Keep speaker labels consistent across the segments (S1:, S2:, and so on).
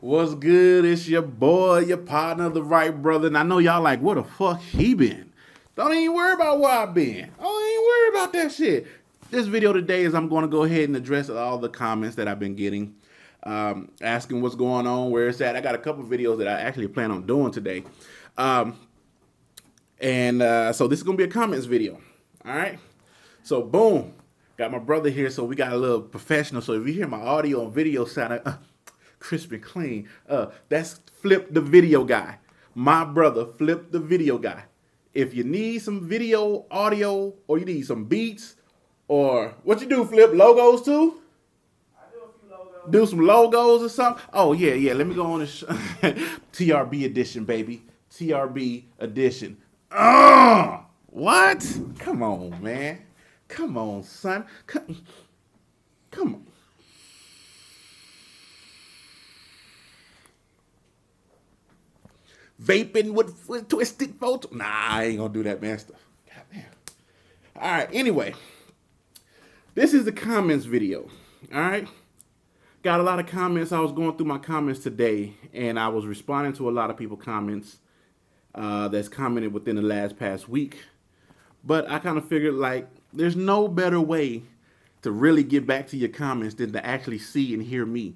S1: What's good? It's your boy, your partner, the right brother. And I know y'all like, where the fuck he been? Don't even worry about where I been. Don't even worry about that shit. This video today is I'm going to go ahead and address all the comments that I've been getting, asking what's going on, where it's at. I got a couple videos that I actually plan on doing today. Um, so this is going to be a comments video. All right. So boom, got my brother here. So we got a little professional. So if you hear my audio and video sound crisp and clean, that's Flip the Video Guy. My brother, Flip the Video Guy. If you need some video, audio, or you need some beats, or what you do, Flip, logos too? Do some logos or something? Oh, yeah. Let me go on this. TRB edition, baby. TRB edition. What? Come on, man. Come on, son. Come on. Vaping with twisted photo. Nah, I ain't gonna do that, man. Stuff. Goddamn. All right. Anyway, this is the comments video. All right. Got a lot of comments. I was going through my comments today, and I was responding to a lot of people's comments that's commented within the past week. But I kind of figured like there's no better way to really get back to your comments than to actually see and hear me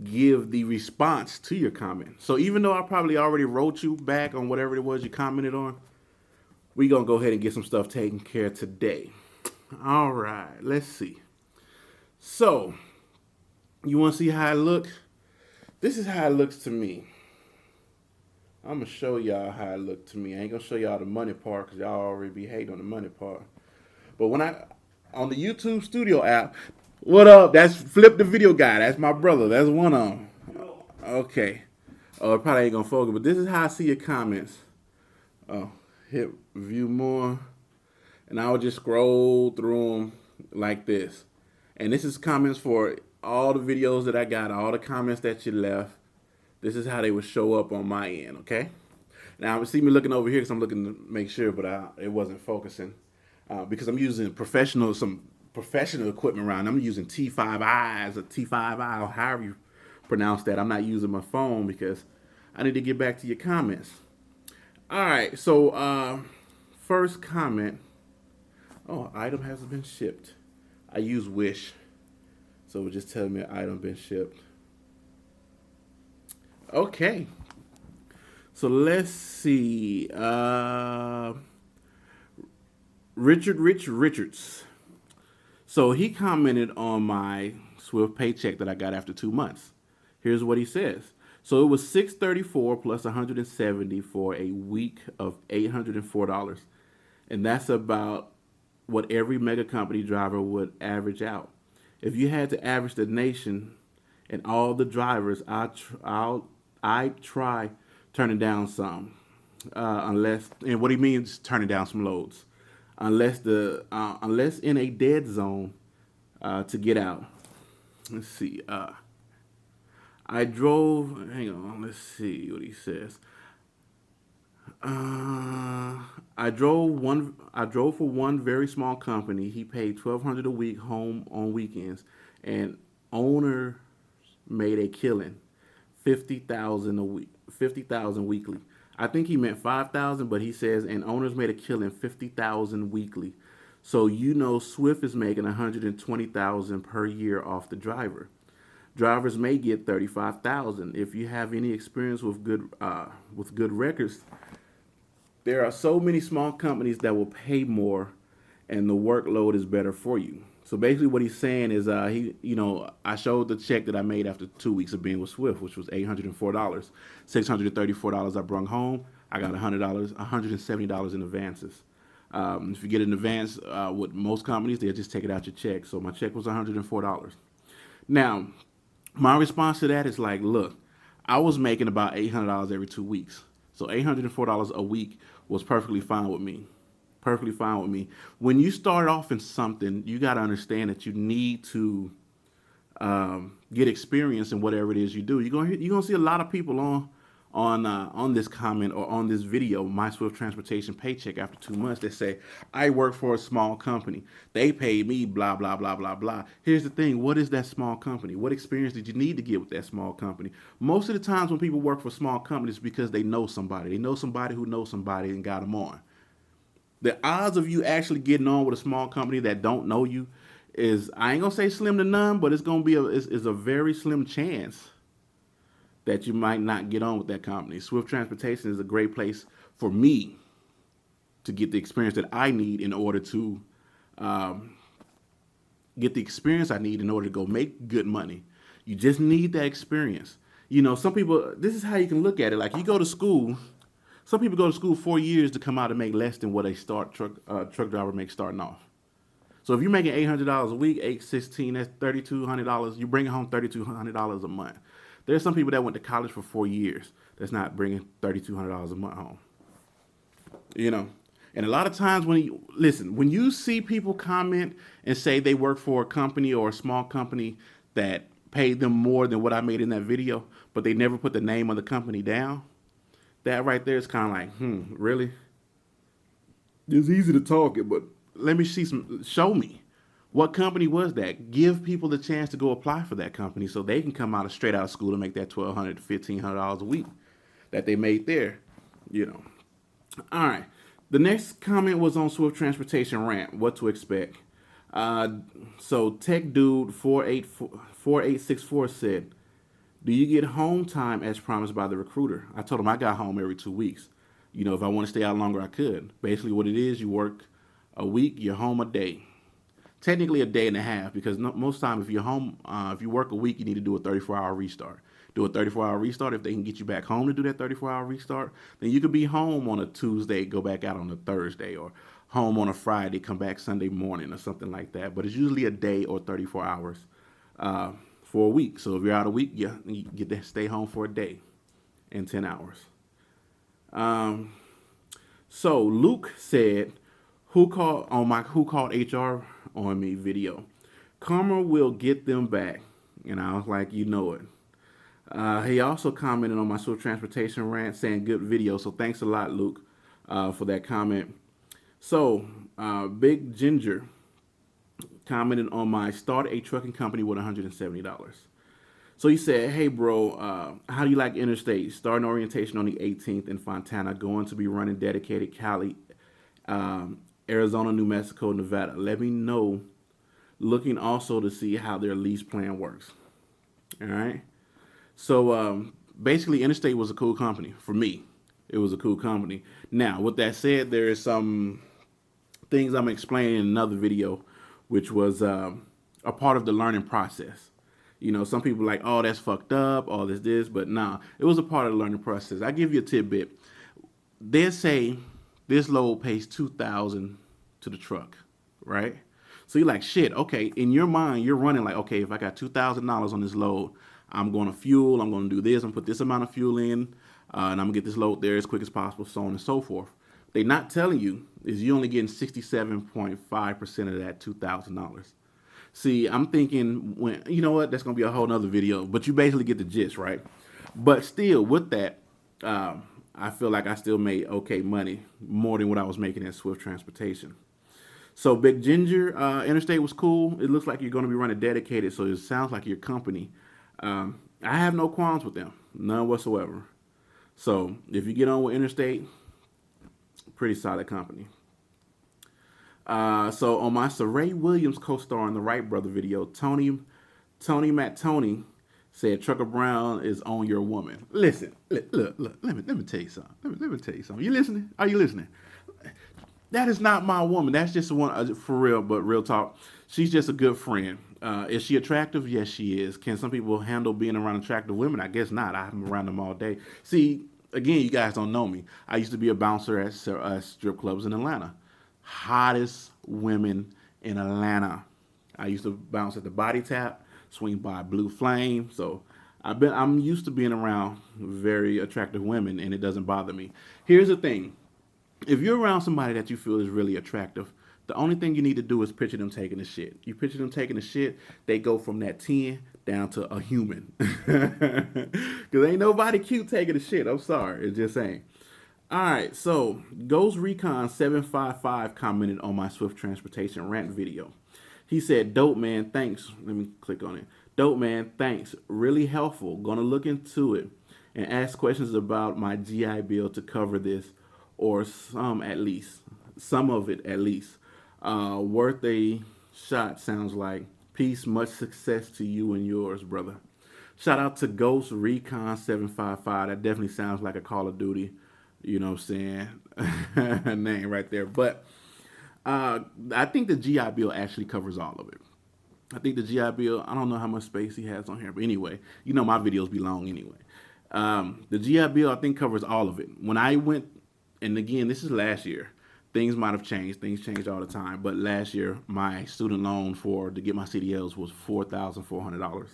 S1: give the response to your comment. So even though I probably already wrote you back on whatever it was you commented on, we gonna go ahead and get some stuff taken care of today. All right, let's see. So you want to see how it look? This is how it looks to me. I'm gonna show y'all how it looked to me. I ain't gonna show y'all the money part because y'all already be hating on the money part. But when I on the YouTube Studio app, what up? That's Flip the Video Guy. That's my brother. That's one of them. Okay. Oh, it probably ain't gonna focus, but this is how I see your comments. Oh, hit view more, and I would just scroll through them like this. And this is comments for all the videos that I got, all the comments that you left. This is how they would show up on my end, okay? Now, see me looking over here because I'm looking to make sure, but it wasn't focusing because I'm using some professional equipment around. I'm using T5Is or T5I, or however you pronounce that. I'm not using my phone because I need to get back to your comments. All right, so first comment. Oh, item hasn't been shipped. I use Wish, so it would just tell me an item been shipped. Okay. So let's see. Richards. So he commented on my Swift paycheck that I got after 2 months. Here's what he says. So it was $634 plus $170 for a week of $804. And that's about what every mega company driver would average out. If you had to average the nation and all the drivers, I try turning down some, unless, and what he means is turning down some loads, unless in a dead zone to get out. Let's see. I drove. Hang on. Let's see what he says. I drove for one very small company. He paid $1,200 a week home on weekends, and owner made a killing, 50,000 a week, 50,000 weekly. I think he meant 5,000, but he says and owners made a killing, 50,000 weekly. So Swift is making 120,000 per year off the driver. Drivers may get 35,000. If you have any experience with good records, there are so many small companies that will pay more, and the workload is better for you. So basically, what he's saying is, I showed the check that I made after 2 weeks of being with Swift, which was $804, $634 I brung home. I got $170 in advances. If you get an advance with most companies, they'll just take it out your check. So my check was $104. Now, my response to that is like, look, I was making about $800 every 2 weeks. So $804 a week was perfectly fine with me. Perfectly fine with me. When you start off in something, you got to understand that you need to get experience in whatever it is you do. You're gonna see a lot of people on on this comment or on this video, my Swift Transportation paycheck after 2 months, that say, I work for a small company. They paid me blah, blah, blah, blah, blah. Here's the thing. What is that small company? What experience did you need to get with that small company? Most of the times when people work for small companies, because they know somebody. They know somebody who knows somebody and got them on. The odds of you actually getting on with a small company that don't know you is, I ain't gonna say slim to none, but it's gonna be is a very slim chance that you might not get on with that company. Swift Transportation is a great place for me to get the experience that I need in order to get the experience I need in order to go make good money. You just need that experience. You know, some people, this is how you can look at it. Like, you go to school, some people go to school 4 years to come out and make less than what a truck driver makes starting off. So if you're making $800 a week, 816, that's $3,200. You bring home $3,200 a month. There's some people that went to college for 4 years that's not bringing $3,200 a month home. You know, and a lot of times when you see people comment and say they work for a company or a small company that paid them more than what I made in that video, but they never put the name of the company down, that right there is kind of like, really? It's easy to talk it, but let me show me. What company was that? Give people the chance to go apply for that company so they can come straight out of school and make that $1,200 to $1,500 a week that they made there, you know. All right. The next comment was on Swift Transportation rant, what to expect. So Tech Dude 4864 said, do you get home time as promised by the recruiter? I told him I got home every 2 weeks. You know, if I want to stay out longer, I could. Basically what it is, you work a week, you're home a day. Technically a day and a half, because most time if you're home, if you work a week, you need to do a 34-hour restart. Do a 34-hour restart. If they can get you back home to do that 34-hour restart, then you could be home on a Tuesday, go back out on a Thursday, or home on a Friday, come back Sunday morning or something like that. But it's usually a day or 34 hours for a week. So if you're out a week, you get to stay home for a day and 10 hours. So Luke said, who called HR on me video? Karma will get them back. And I was like, you know it. He also commented on my Swift Transportation rant saying good video. So thanks a lot, Luke, for that comment. So Big Ginger commented on my start a trucking company with $170. So he said, hey, bro, how do you like Interstate? Starting orientation on the 18th in Fontana. Going to be running dedicated Cali, Arizona, New Mexico, Nevada. Let me know. Looking also to see how their lease plan works. All right. So basically, Interstate was a cool company for me. It was a cool company. Now, with that said, there is some things I'm explaining in another video, which was a part of the learning process. You know, some people are like, oh, that's fucked up, all this, but nah, it was a part of the learning process. I give you a tidbit. They say this load pays $2,000 to the truck, right? So you're like, shit, okay. In your mind, you're running like, okay, if I got $2,000 on this load, I'm going to fuel, I'm going to do this, I'm going to put this amount of fuel in, and I'm going to get this load there as quick as possible, so on and so forth. They're not telling you is you're only getting 67.5% of that $2,000. See, I'm thinking, you know what, that's going to be a whole nother video, but you basically get the gist, right? But still, with that, I feel like I still made okay money, more than what I was making at Swift Transportation. So Big Ginger, Interstate was cool. It looks like you're going to be running dedicated, so it sounds like your company. I have no qualms with them, none whatsoever. So if you get on with Interstate, pretty solid company. So on my Saray Williams co-star in the Wright Brother video, Tony said Trucker Brown is on your woman. Listen, look, let me tell you something. Let me tell you something. You listening? Are you listening? That is not my woman. That's just one, for real, but real talk. She's just a good friend. Is she attractive? Yes, she is. Can some people handle being around attractive women? I guess not. I'm around them all day. See, again, you guys don't know me. I used to be a bouncer at strip clubs in Atlanta. Hottest women in Atlanta. I used to bounce at the Body Tap, swing by Blue Flame. So I'm used to being around very attractive women, and it doesn't bother me. Here's the thing. If you're around somebody that you feel is really attractive, the only thing you need to do is picture them taking a shit. You picture them taking a shit, they go from that 10 down to a human. Because ain't nobody cute taking a shit. I'm sorry. It's just saying. All right, so Ghost Recon 755 commented on my Swift Transportation rant video. He said, "Dope man, thanks." Let me click on it. "Dope man, thanks. Really helpful. Gonna look into it and ask questions about my GI Bill to cover this, or some at least, some of it at least. Worth a shot, sounds like. Peace, much success to you and yours, brother." Shout out to Ghost Recon 755. That definitely sounds like a Call of Duty, you know what I'm saying, name right there. But I think the GI Bill actually covers all of it. I think the GI Bill, I don't know how much space he has on here, but anyway, you know my videos be long anyway. The GI Bill, I think, covers all of it. When I went, and again, this is last year. Things might have changed. Things change all the time. But last year, my student loan to get my CDLs was $4,400.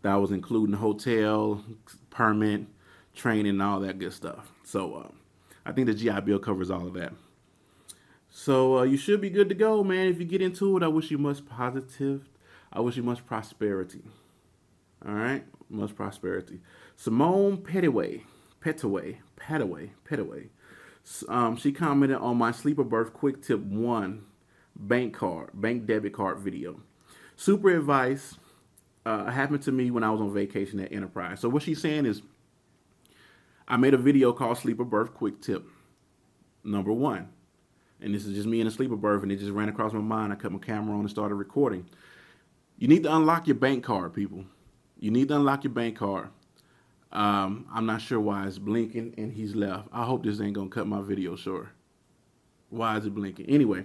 S1: That was including hotel, permit, training, and all that good stuff. So I think the GI Bill covers all of that. So you should be good to go, man. If you get into it, I wish you much positive. I wish you much prosperity. All right, much prosperity. Simone Petaway. She commented on my Sleeper Birth Quick Tip 1 bank debit card video. Super advice happened to me when I was on vacation at Enterprise. So what she's saying is, I made a video called Sleeper Birth Quick Tip number 1. And this is just me in a sleeper berth, and it just ran across my mind. I cut my camera on and started recording. You need to unlock your bank card, people. You need to unlock your bank card. I'm not sure why it's blinking and he's left. I hope this ain't gonna cut my video short. Why is it blinking? Anyway,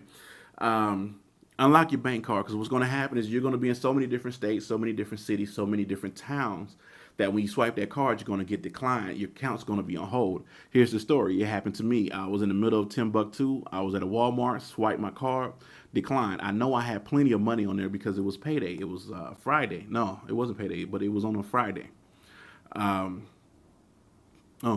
S1: unlock your bank card, because what's gonna happen is you're gonna be in so many different states, so many different cities, so many different towns, that when you swipe that card, you're gonna get declined. Your account's gonna be on hold. Here's the story. It happened to me. I was in the middle of Timbuktu. I was at a Walmart, swiped my card, declined. I know I had plenty of money on there because it was payday. It was Friday. No, it wasn't payday, but it was on a Friday. Oh,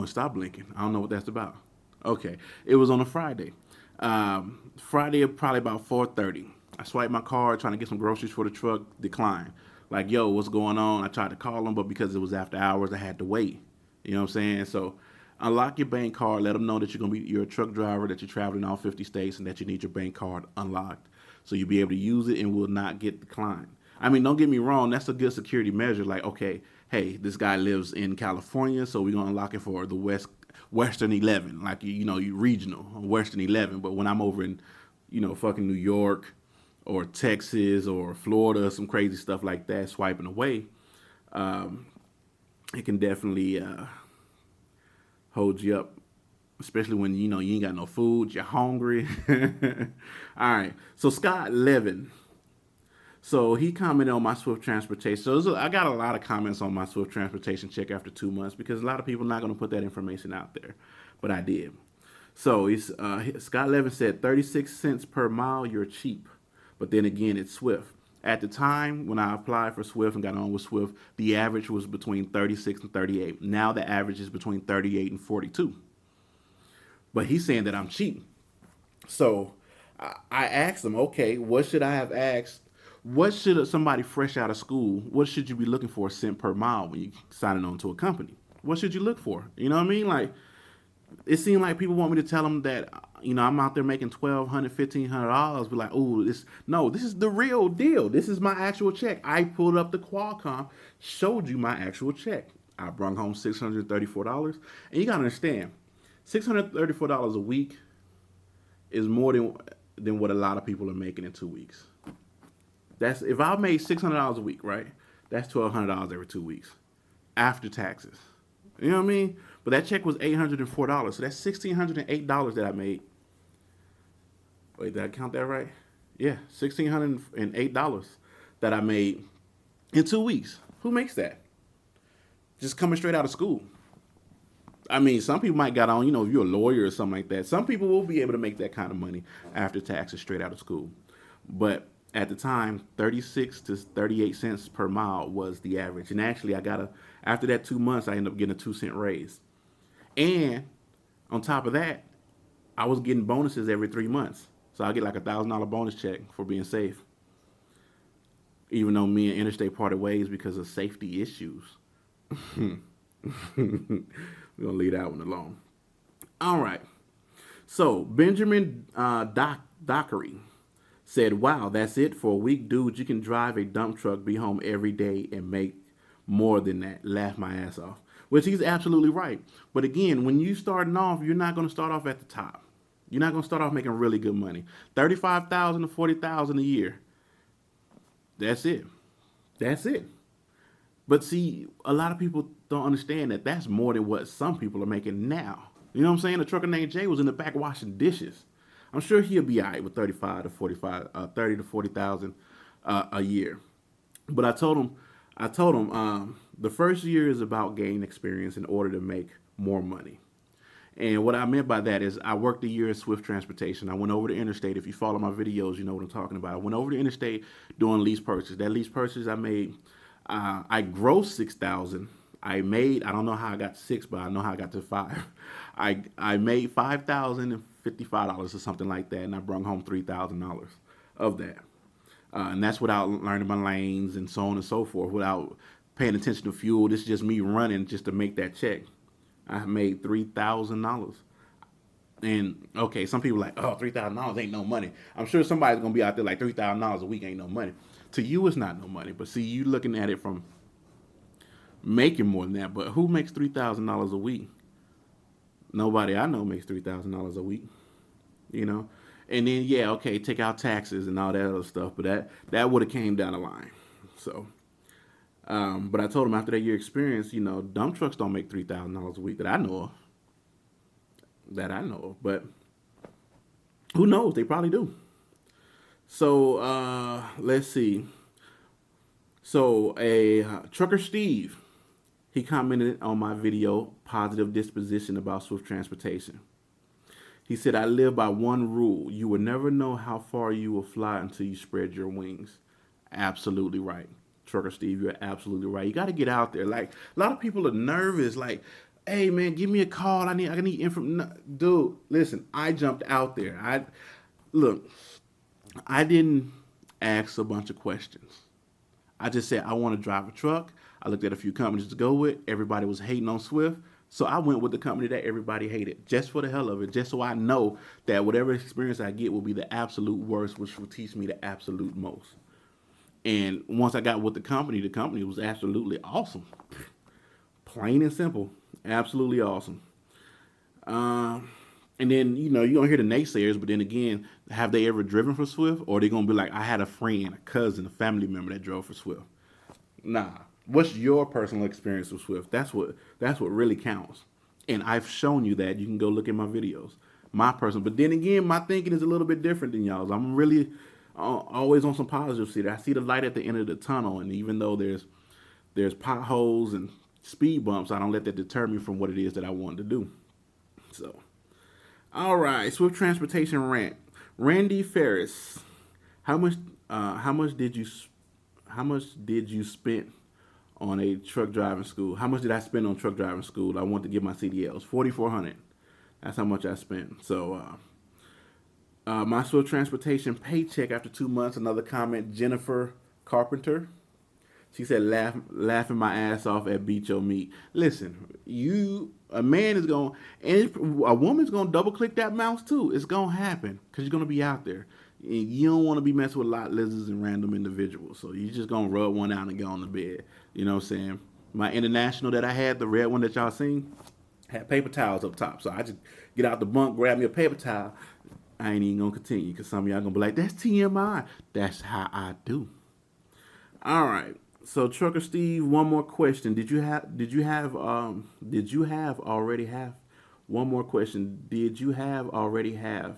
S1: stop blinking. I don't know what that's about. Okay, it was on a Friday. Friday, probably about 4:30. I swiped my card, trying to get some groceries for the truck, declined. Like, yo, what's going on? I tried to call them, but because it was after hours, I had to wait. You know what I'm saying? So unlock your bank card. Let them know that you're a truck driver, that you're traveling all 50 states, and that you need your bank card unlocked. So you'll be able to use it and will not get declined. I mean, don't get me wrong. That's a good security measure. Like, okay, hey, this guy lives in California, so we're going to unlock it for the Western 11. Like, you regional, Western 11. But when I'm over in, fucking New York, or Texas, or Florida, some crazy stuff like that, swiping away, it can definitely hold you up, especially when you ain't got no food, you're hungry. All right, so Scott Levin, so he commented on my Swift Transportation. So I got a lot of comments on my Swift Transportation check after 2 months, because a lot of people are not going to put that information out there, but I did. So Scott Levin said, 36 cents per mile, you're cheap. But then again, it's Swift. At the time when I applied for Swift and got on with Swift, the average was between 36 and 38. Now the average is between 38 and 42. But he's saying that I'm cheap. So I asked him, okay, what should I have asked? What should somebody fresh out of school, what should you be looking for, cent per mile, when you signing on to a company? What should you look for? You know what I mean? Like, it seemed like people want me to tell them that, I'm out there making $1,200, $1,500. Be like, oh, this is the real deal. This is my actual check. I pulled up the Qualcomm, showed you my actual check. I brought home $634. And you got to understand, $634 a week is more than what a lot of people are making in 2 weeks. That's, if I made $600 a week, right? That's $1,200 every 2 weeks after taxes. You know what I mean? But that check was $804. So that's $1,608 that I made. Wait, did I count that right? Yeah, $1,608 that I made in 2 weeks. Who makes that? Just coming straight out of school. I mean, some people might got on, if you're a lawyer or something like that. Some people will be able to make that kind of money after taxes straight out of school. But at the time, 36 to 38 cents per mile was the average. And actually, after that 2 months, I ended up getting a 2-cent raise. And on top of that, I was getting bonuses every 3 months. So I get like $1,000 bonus check for being safe. even though me and Interstate parted ways because of safety issues. We're gonna leave that one alone. All right. So Benjamin Dockery said, "Wow, that's it for a week, dude. You can drive a dump truck, be home every day, and make more than that." Laugh my ass off. Which he's absolutely right. But again, when you starting off, you're not going to start off at the top. You're not going to start off making really good money. 35,000 to 40,000 a year. That's it. That's it. But see, a lot of people don't understand that that's more than what some people are making now. You know what I'm saying? A trucker named Jay was in the back washing dishes. I'm sure he'll be all right with 35 to 45, 30 to 40,000 a year. But I told him, the first year is about gaining experience in order to make more money. And what I meant by that is I worked a year at Swift Transportation. I went over to Interstate. If you follow my videos, you know what I'm talking about. I went over to Interstate doing lease purchase. That lease purchase I made, I grossed 6,000. I don't know how I got to six, but I know how I got to five. I made $5,055 or something like that, and I brought home $3,000 of that. And that's without learning my lanes and so on and so forth, without paying attention to fuel. This is just me running just to make that check. I made $3,000. And okay, some people are like, oh, $3,000 ain't no money. I'm sure somebody's gonna be out there like $3,000 a week ain't no money. To you, it's not no money. But see, you looking at it from making more than that. But who makes $3,000 a week? Nobody I know makes $3,000 a week. You know, and then yeah, okay, take out taxes and all that other stuff. But that would have came down the line. So. But I told him after that year experience, dump trucks don't make $3,000 a week that I know of. That I know of. But who knows? They probably do. So let's see. So a trucker Steve, he commented on my video, positive disposition about Swift Transportation. He said, I live by one rule. You will never know how far you will fly until you spread your wings. Absolutely right. Trucker Steve, you're absolutely right. You got to get out there. Like, a lot of people are nervous. Like, hey, man, give me a call. I need information. No, dude, listen, I jumped out there. I didn't ask a bunch of questions. I just said, I want to drive a truck. I looked at a few companies to go with. Everybody was hating on Swift. So I went with the company that everybody hated, just for the hell of it, just so I know that whatever experience I get will be the absolute worst, which will teach me the absolute most. And once I got with the company was absolutely awesome. Plain and simple. Absolutely awesome. And then, you're going to hear the naysayers, but then again, have they ever driven for Swift? Or are they going to be like, I had a friend, a cousin, a family member that drove for Swift? Nah. What's your personal experience with Swift? That's what really counts. And I've shown you that. You can go look at my videos. But then again, my thinking is a little bit different than y'all's. I'm really always on some positive shit. I see the light at the end of the tunnel, and even though there's potholes and speed bumps, I don't let that deter me from what it is that I want to do. So, all right, Swift Transportation rant. Randy Ferris, how much did you spend on a truck driving school? How much did I spend on truck driving school? I want to get my CDLs, $4,400. That's how much I spent. So. My Swift Transportation paycheck after 2 months. Another comment, Jennifer Carpenter. She said, laughing my ass off at Beat Your Meat. Listen, a man is going, and a woman's going to double click that mouse too. It's going to happen because you're going to be out there. And you don't want to be messing with lot lizards and random individuals. So you're just going to rub one out and go on the bed. You know what I'm saying? My international that I had, the red one that y'all seen, had paper towels up top. So I just get out the bunk, grab me a paper towel. I ain't even gonna continue because some of y'all gonna be like, that's TMI. That's how I do. All right. So Trucker Steve, one more question. One more question. Did you already have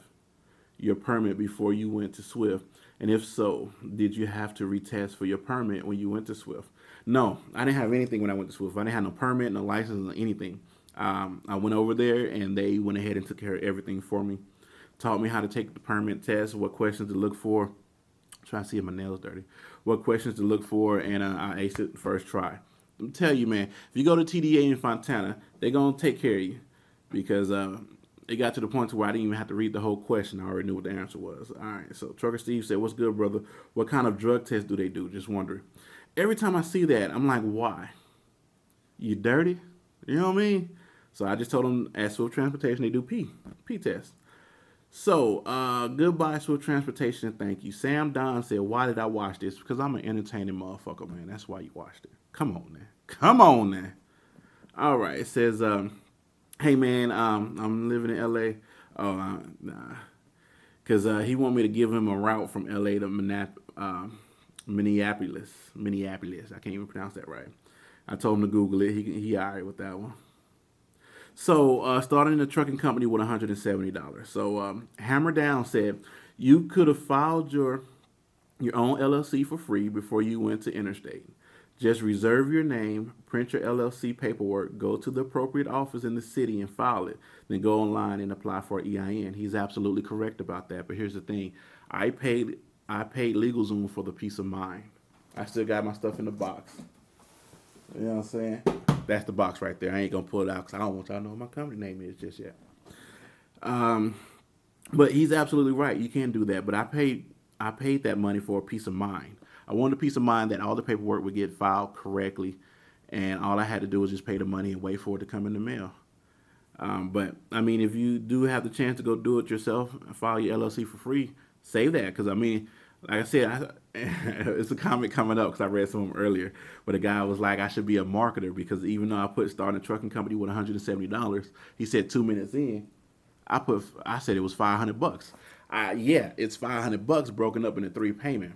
S1: your permit before you went to Swift? And if so, did you have to retest for your permit when you went to Swift? No, I didn't have anything when I went to Swift. I didn't have no permit, no license, or anything. I went over there and they went ahead and took care of everything for me. Taught me how to take the permit test, what questions to look for. Try to see if my nails dirty. What questions to look for, and I aced it first try. Let me tell you, man, if you go to TDA in Fontana, they're going to take care of you because it got to the point to where I didn't even have to read the whole question. I already knew what the answer was. All right, so Trucker Steve said, "What's good, brother? What kind of drug test do they do?" Just wondering. Every time I see that, I'm like, why? You dirty? You know what I mean? So I just told him at Swift Transportation they do P test. So, goodbye, Swift Transportation. Thank you. Sam Don said, "Why did I watch this? Because I'm an entertaining motherfucker, man. That's why you watched it. Come on, man. Come on, man." All right. It says, "Hey, man, I'm living in L.A. Oh, nah. Because he want me to give him a route from L.A. to Minneapolis. Minneapolis. I can't even pronounce that right. I told him to Google it. He all right with that one. So, starting a trucking company with $170. So, Hammer Down said, "You could have filed your own LLC for free before you went to Interstate. Just reserve your name, print your LLC paperwork, go to the appropriate office in the city and file it. Then go online and apply for an EIN." He's absolutely correct about that. But here's the thing: I paid LegalZoom for the peace of mind. I still got my stuff in the box. You know what I'm saying? That's the box right there. I ain't gonna pull it out because I don't want y'all to know what my company name is just yet. But he's absolutely right. You can do that. But I paid that money for a peace of mind. I wanted a peace of mind that all the paperwork would get filed correctly, and all I had to do was just pay the money and wait for it to come in the mail. But I mean, if you do have the chance to go do it yourself and file your LLC for free, save that. Because I mean, like I said, it's a comment coming up because I read some of them earlier, where the guy was like, "I should be a marketer because even though I put starting a trucking company with $170, he said 2 minutes in, I said it was $500. Yeah, it's $500 broken up into 3 payment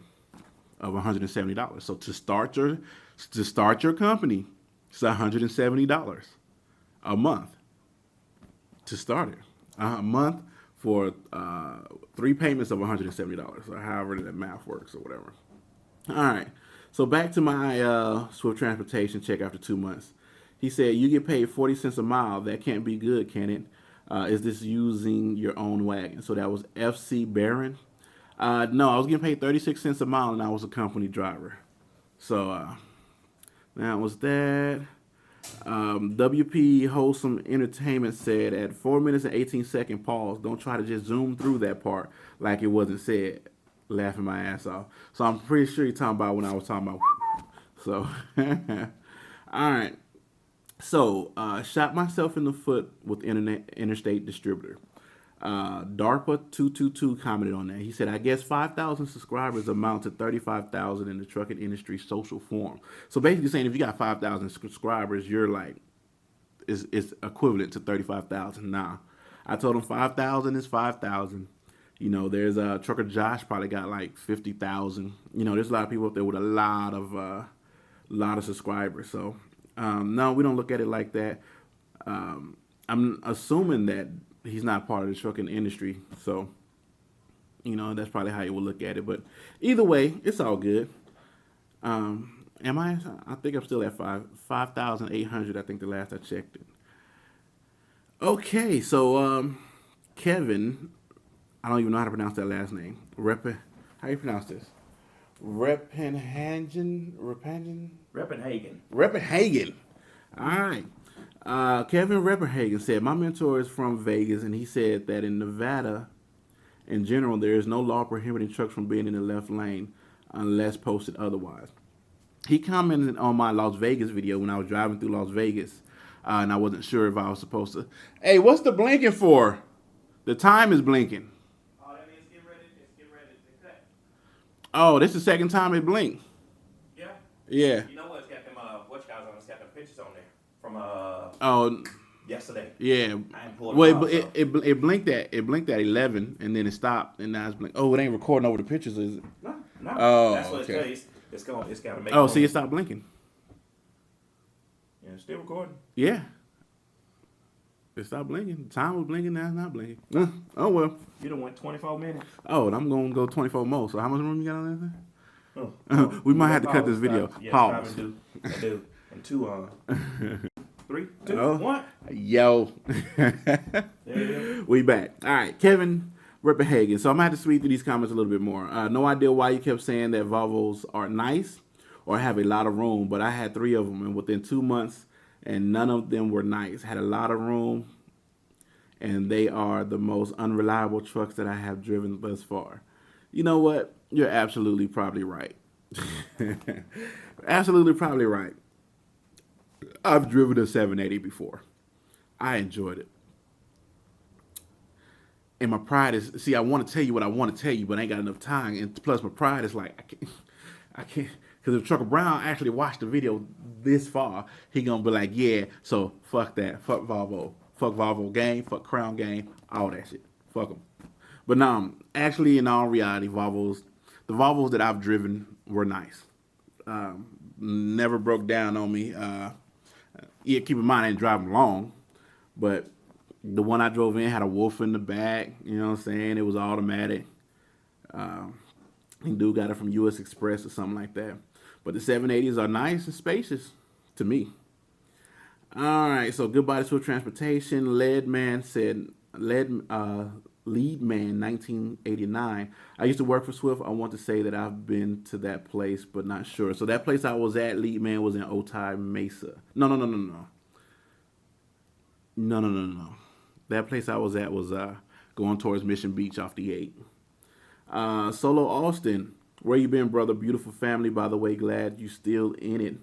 S1: of $170. So to start your company, it's $170 a month to start it. A month for 3 payments of $170, or however that math works or whatever. All right. So back to my Swift Transportation check after 2 months. He said, "You get paid 40 cents a mile. That can't be good, can it? Is this using your own wagon?" So that was FC Barron. No, I was getting paid 36 cents a mile, and I was a company driver. So that was that. WP Wholesome Entertainment said, "At 4 minutes and 18-second pause, don't try to just zoom through that part like it wasn't said." Laughing my ass off. So I'm pretty sure you're talking about when I was talking about. So, all right. So, shot myself in the foot with Interstate Distributor. DARPA222 commented on that. He said, "I guess 5,000 subscribers amount to 35,000 in the trucking industry social forum." So basically saying if you got 5,000 subscribers, you're like, is equivalent to 35,000. Nah, I told him 5,000 is 5,000. You know, there's Trucker Josh probably got like 50,000. You know, there's a lot of people up there with a lot of subscribers. So no, we don't look at it like that. I'm assuming that he's not part of the trucking industry, so you know that's probably how you would look at it. But either way, it's all good. Am I? I think I'm still at 5,800. I think the last I checked it. Okay, so Kevin, I don't even know how to pronounce that last name. How you pronounce this? Reppenhagen. All right. Kevin Reppenhagen said, "My mentor is from Vegas, and he said that in Nevada, in general, there is no law prohibiting trucks from being in the left lane unless posted otherwise." He commented on my Las Vegas video when I was driving through Las Vegas, and I wasn't sure if I was supposed to. Hey, what's the blinking for? The time is blinking.
S2: Oh, that means get ready to cut.
S1: Oh, this is the second time it blinked.
S2: Yeah.
S1: Yeah.
S2: You know what? It's got them it's got them pictures on there from yesterday.
S1: Yeah.
S2: I ain't pulled
S1: Well,
S2: them out,
S1: it blinked at 11, and then it stopped, and now it's blinked. Oh, it ain't recording over the pictures, is it?
S2: No.
S1: Oh,
S2: That's what
S1: okay.
S2: it's got to make.
S1: Oh, see, it stopped blinking.
S2: Yeah, it's still recording.
S1: Yeah. It stopped blinking. The time was blinking, now it's not blinking. Oh, well.
S2: You done went 24 minutes.
S1: Oh, and I'm going to go 24 more. So how much room you got on that thing?
S2: Oh,
S1: We might have to cut this video.
S2: Yeah,
S1: Pause.
S2: do. And 2 3, 2,
S1: Oh.
S2: 1.
S1: Yo.
S2: There you go.
S1: We back. All right, Kevin Ripperhagen. So I'm going to have to speed through these comments a little bit more. No idea why you kept saying that Volvos are nice or have a lot of room, but I had 3 of them, and within 2 months, and none of them were nice. Had a lot of room and they are the most unreliable trucks that I have driven thus far. You know what? You're absolutely probably right. Absolutely probably right. I've driven a 780 before. I enjoyed it. And my pride is, see, I want to tell you what I want to tell you, but I ain't got enough time. And plus, my pride is like, I can't, because if Trucker Brown actually watched the video this far, he gonna be like, yeah, so fuck that, fuck Volvo game, fuck Crown game, all that shit, fuck them. But no, actually, in all reality, the Volvos that I've driven were nice. Never broke down on me. Yeah, keep in mind I didn't drive them long, but the one I drove in had a wolf in the back. You know what I'm saying? It was automatic. Dude got it from U.S. Express or something like that. But the 780s are nice and spacious to me. All right, so goodbye to Swift Transportation. Lead Man said, Lead Man 1989. I used to work for Swift. I want to say that I've been to that place, but not sure. So that place I was at, Lead Man, was in Otay Mesa. No. That place I was at was going towards Mission Beach off the 8. Solo Austin, where you been, brother? Beautiful family, by the way. Glad you still in it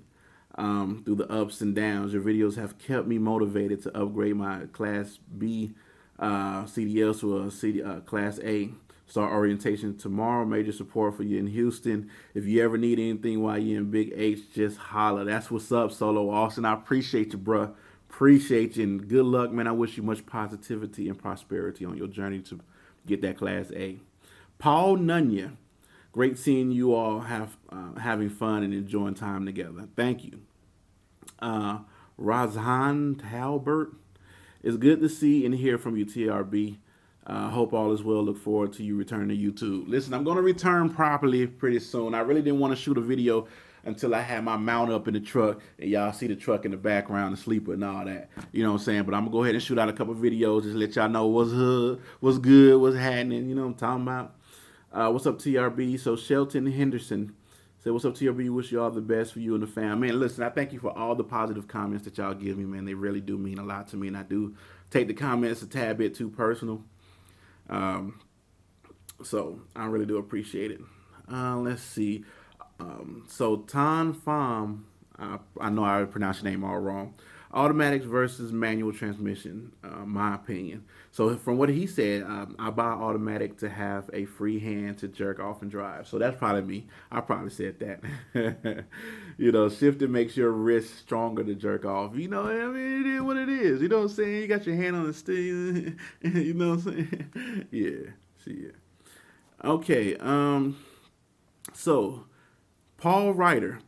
S1: through the ups and downs. Your videos have kept me motivated to upgrade my Class B CDLs to a Class A. Start orientation tomorrow. Major support for you in Houston. If you ever need anything while you're in Big H, just holler. That's what's up, Solo Austin. I appreciate you, bruh. Appreciate you, and good luck, man. I wish you much positivity and prosperity on your journey to get that Class A. Paul Nunya, great seeing you all having fun and enjoying time together. Thank you. Razhan Talbert, it's good to see and hear from you, TRB. Hope all is well. Look forward to you returning to YouTube. Listen, I'm going to return properly pretty soon. I really didn't want to shoot a video until I had my mount up in the truck and y'all see the truck in the background, the sleeper and all that. You know what I'm saying? But I'm going to go ahead and shoot out a couple videos, just let y'all know what's good, what's happening. You know what I'm talking about? What's up, TRB? So Shelton Henderson said, what's up, TRB? Wish you all the best for you and the fam. Man, listen, I thank you for all the positive comments that y'all give me, man. They really do mean a lot to me, and I do take the comments a tad bit too personal. So I really do appreciate it. Let's see. So Tan Pham, I know I pronounced your name all wrong. Automatics versus manual transmission, my opinion. So from what he said, I buy automatic to have a free hand to jerk off and drive. So that's probably me. I probably said that. You know, shifting makes your wrist stronger to jerk off. You know, I mean, it is what it is. You know what I'm saying? You got your hand on the steering. You know what I'm saying? Yeah. See ya. Okay. So Pale Rider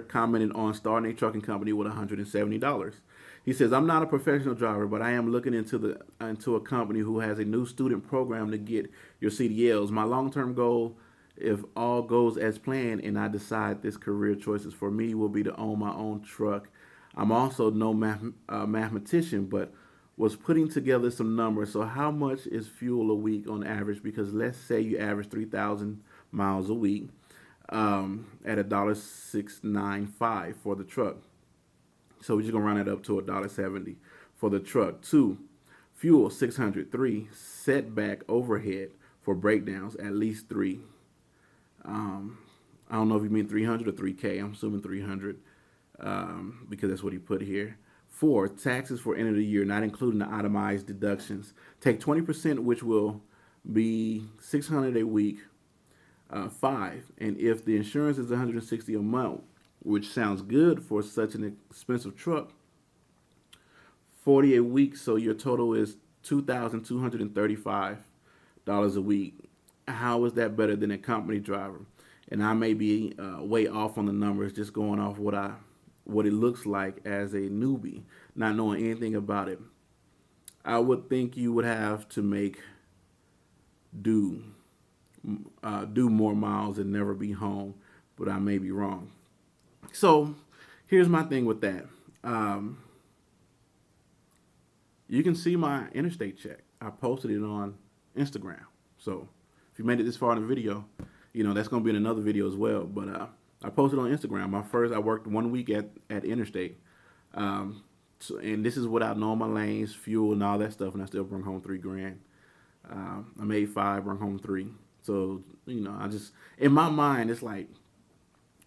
S1: commented on starting a trucking company with $170. He says, I'm not a professional driver, but I am looking into a company who has a new student program to get your CDLs. My long-term goal, if all goes as planned and I decide this career choices for me, will be to own my own truck. I'm also no mathematician, but was putting together some numbers. So how much is fuel a week on average? Because let's say you average 3,000 miles a week. At $1.695 for the truck. So we're just gonna round it up to $1.70 for the truck. 2, fuel 600. 3, setback overhead for breakdowns at least 3. I don't know if you mean 300 or 3K. I'm assuming 300 because that's what he put here. 4, taxes for end of the year, not including the itemized deductions. Take 20%, which will be 600 a week. 5, and if the insurance is $160 a month, which sounds good for such an expensive truck, 40 a week, so your total is $2,235 a week. How is that better than a company driver? And I may be way off on the numbers, just going off what it looks like as a newbie, not knowing anything about it. I would think you would have to do more miles and never be home, but I may be wrong. So here's my thing with that. You can see my interstate check. I posted it on Instagram. So if you made it this far in the video, you know, that's going to be in another video as well. But I posted on Instagram. I worked 1 week at Interstate. So, and this is without knowing my lanes, fuel, and all that stuff, and I still bring home $3 grand. I made five, bring home three. So I just in my mind, it's like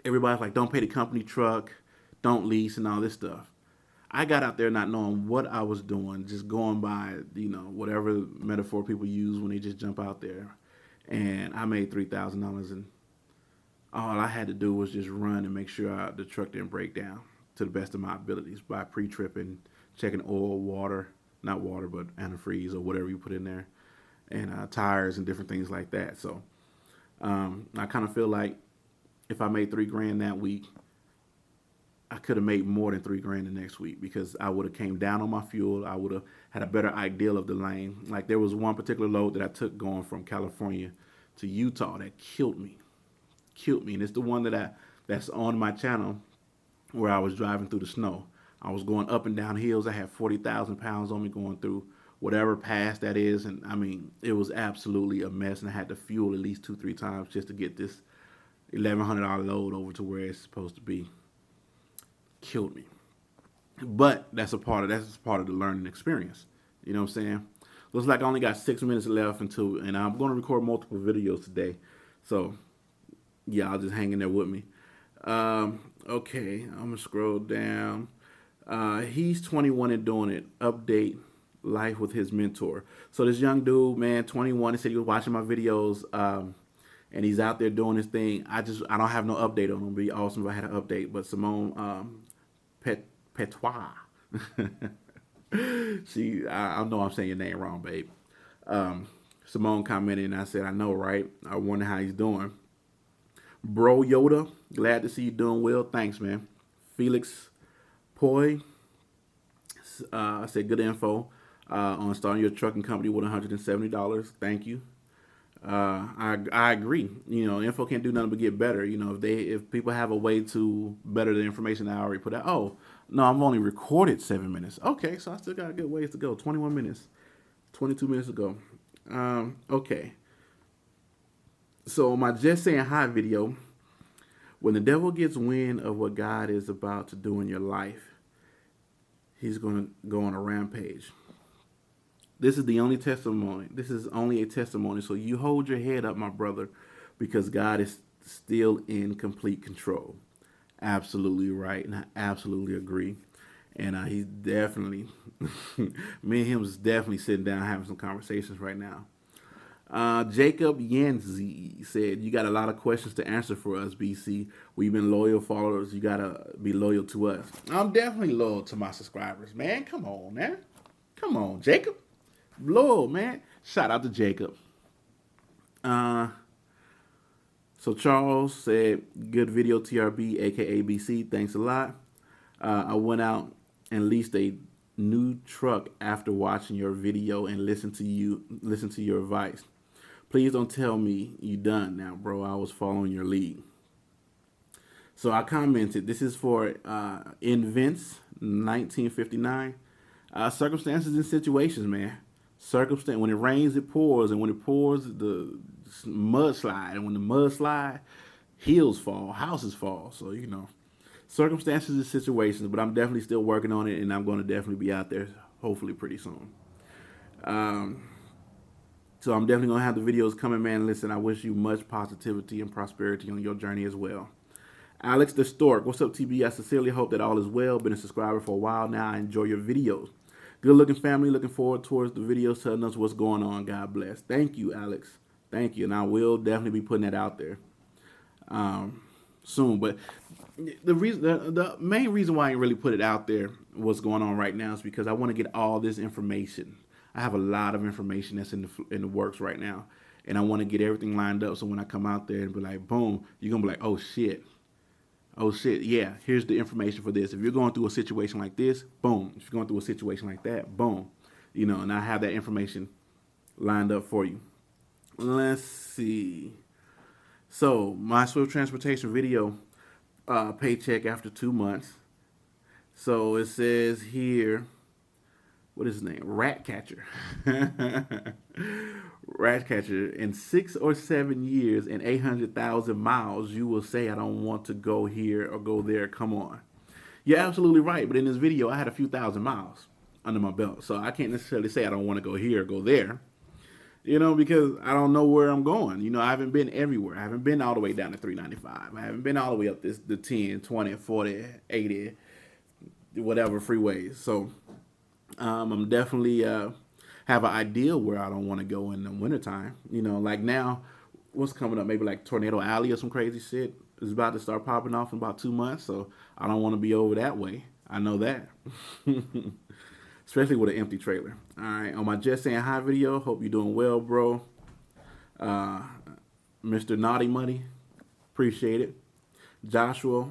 S1: everybody's like, don't pay the company truck, don't lease, and all this stuff. I got out there not knowing what I was doing, just going by whatever metaphor people use when they just jump out there, and I made $3,000, and all I had to do was just run and make sure the truck didn't break down to the best of my abilities by pre-tripping, checking oil, water, not water, but antifreeze or whatever you put in there, and tires and different things like that. So I kind of feel like if I made $3 grand that week, I could have made more than $3 grand the next week because I would have came down on my fuel. I would have had a better idea of the lane. Like there was one particular load that I took going from California to Utah that killed me, and it's the one that's on my channel where I was driving through the snow. I was going up and down hills. I had 40,000 pounds on me going through whatever pass that is, and I mean it was absolutely a mess, and I had to fuel at least 2-3 times just to get this $1,100 load over to where it's supposed to be. Killed me, but that's part of the learning experience. You know what I'm saying? Looks like I only got 6 minutes left and I'm going to record multiple videos today, so yeah, I'll just hang in there with me. Okay, I'm gonna scroll down. He's 21 and doing it. Update life with his mentor. So this young dude, man, 21, he said he was watching my videos, and he's out there doing his thing. I don't have no update on him. It'd be awesome if I had an update. But Simone Petois, I know I'm saying your name wrong, babe. Simone commented, and I said, I know, right? I wonder how he's doing. Bro Yoda, glad to see you doing well. Thanks, man. Felix Poi said good info on starting your trucking company with $170. Thank you. I agree. Info can't do nothing but get better. If people have a way to better the information I already put out. Oh no, I've only recorded 7 minutes. Okay, so I still got a good ways to go. 21 minutes, 22 minutes ago. Okay. So my just saying hi video, when the devil gets wind of what God is about to do in your life, he's going to go on a rampage. This is the only testimony. This is only a testimony. So you hold your head up, my brother, because God is still in complete control. Absolutely right. And I absolutely agree. And he's definitely, me and him is definitely sitting down having some conversations right now. Jacob Yanzi said, you got a lot of questions to answer for us, BC. We've been loyal followers. You got to be loyal to us. I'm definitely loyal to my subscribers, man. Come on, man. Come on, Jacob. Loyal, man. Shout out to Jacob. So Charles said, good video, TRB, aka BC. Thanks a lot. I went out and leased a new truck after watching your video and listen to your advice. Please don't tell me you done now, bro. I was following your lead. So I commented, this is for Invents 1959. Circumstances and situations, man. When it rains, it pours, and when it pours, the mudslide, and when the mudslide, hills fall, houses fall. So circumstances and situations. But I'm definitely still working on it, and I'm going to definitely be out there hopefully pretty soon. So I'm definitely going to have the videos coming, man. Listen, I wish you much positivity and prosperity on your journey as well. Alex the Stork, what's up, TB? I sincerely hope that all is well. Been a subscriber for a while now. I enjoy your videos. Good looking family. Looking forward towards the videos telling us what's going on. God bless. Thank you, Alex. Thank you. And I will definitely be putting that out there soon. But the main reason why I ain't really put it out there, what's going on right now, is because I want to get all this information. I have a lot of information that's in the works right now, and I want to get everything lined up so when I come out there and be like, boom, you're gonna be like, oh shit, yeah, here's the information for this. If you're going through a situation like this, boom. If you're going through a situation like that, boom. And I have that information lined up for you. Let's see. So my Swift Transportation video, paycheck after 2 months. So it says here, what is his name? Ratcatcher. Ratcatcher. In 6 or 7 years and 800,000 miles, you will say, I don't want to go here or go there. Come on. You're absolutely right. But in this video, I had a few thousand miles under my belt. So I can't necessarily say I don't want to go here or go there. Because I don't know where I'm going. I haven't been everywhere. I haven't been all the way down to 395. I haven't been all the way up the 10, 20, 40, 80, whatever freeways. So I'm definitely have an idea where I don't want to go in the wintertime. Like now, what's coming up? Maybe like Tornado Alley or some crazy shit is about to start popping off in about 2 months. So I don't want to be over that way. I know that. Especially with an empty trailer. All right, on my Just Saying Hi video, hope you're doing well, bro. Mr. Naughty Money, appreciate it. Joshua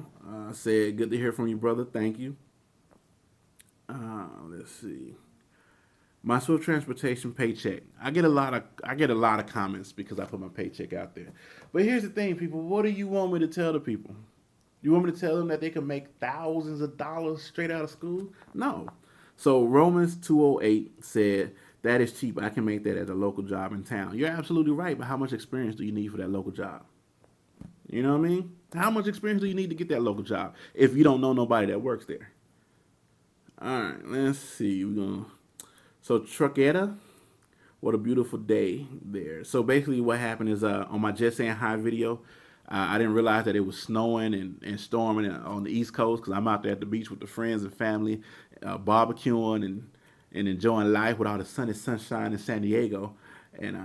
S1: said, good to hear from you, brother. Thank you. Let's see. My Swift Transportation paycheck. I get a lot of comments because I put my paycheck out there. But here's the thing, people. What do you want me to tell the people? You want me to tell them that they can make thousands of dollars straight out of school? No. So Romans 2:08 said, that is cheap. I can make that at a local job in town. You're absolutely right, but how much experience do you need for that local job? You know what I mean? How much experience do you need to get that local job if you don't know nobody that works there? All right, let's see. So Trucketta, what a beautiful day there. So basically what happened is on my Just Saying Hi video, I didn't realize that it was snowing and storming on the East Coast because I'm out there at the beach with the friends and family, barbecuing and enjoying life with all the sunny sunshine in San Diego. And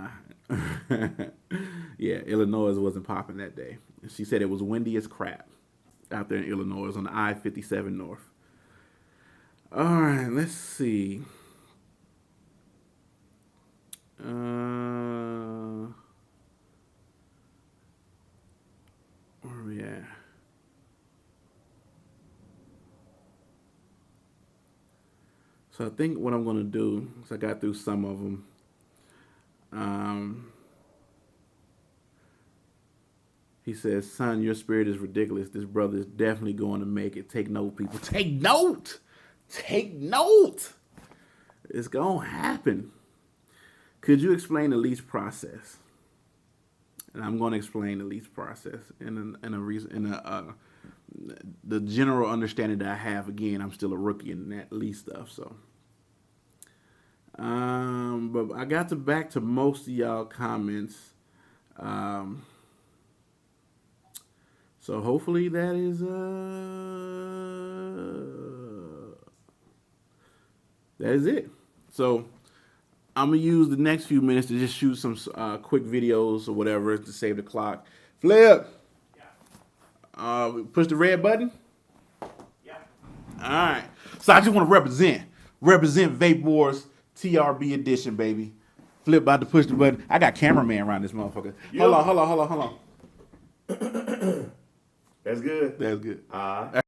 S1: yeah, Illinois wasn't popping that day. She said it was windy as crap out there in Illinois on the I-57 North. All right, let's see. Where are we at? So I think what I'm going to do is I got through some of them. He says, son, your spirit is ridiculous. This brother is definitely going to make it. Take note, people. Take note. Take note. It's going to happen. Could you explain the lease process? And I'm going to explain the lease process the general understanding that I have. Again, I'm still a rookie in that lease stuff. So, but I got back to most of y'all comments. So hopefully that is it. So I'm gonna use the next few minutes to just shoot some quick videos or whatever to save the clock. Flip. Yeah. Push the red button.
S2: Yeah.
S1: All right. So I just want to represent Vape Wars TRB edition, baby. Flip about to push the button. I got cameraman around this motherfucker. Yep. Hold on.
S2: That's good.
S1: That's good.